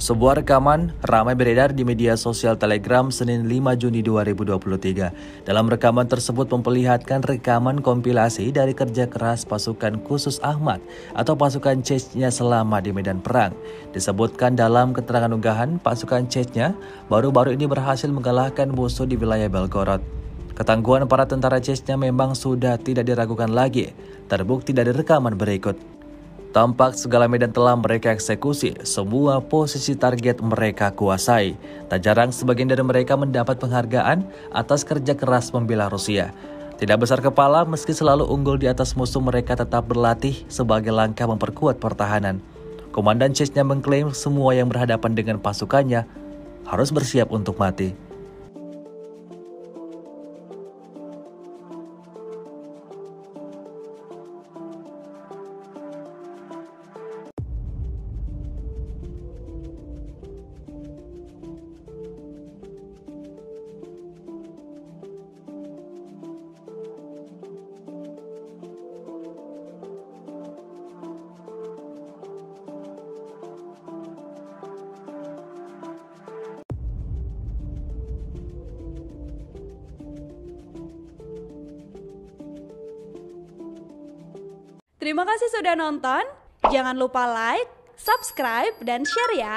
Sebuah rekaman ramai beredar di media sosial Telegram Senin 5 Juni 2023. Dalam rekaman tersebut memperlihatkan rekaman kompilasi dari kerja keras pasukan khusus Ahmad atau pasukan Chechnya selama di medan perang. Disebutkan dalam keterangan unggahan, pasukan Chechnya baru-baru ini berhasil mengalahkan musuh di wilayah Belgorod. Ketangguhan para tentara Chechnya memang sudah tidak diragukan lagi, terbukti dari rekaman berikut. Tampak segala medan telah mereka eksekusi, semua posisi target mereka kuasai. Tak jarang sebagian dari mereka mendapat penghargaan atas kerja keras membela Rusia. Tidak besar kepala, meski selalu unggul di atas musuh, mereka tetap berlatih sebagai langkah memperkuat pertahanan. Komandan Chechnya mengklaim semua yang berhadapan dengan pasukannya harus bersiap untuk mati. Terima kasih sudah nonton. Jangan lupa like, subscribe, dan share ya.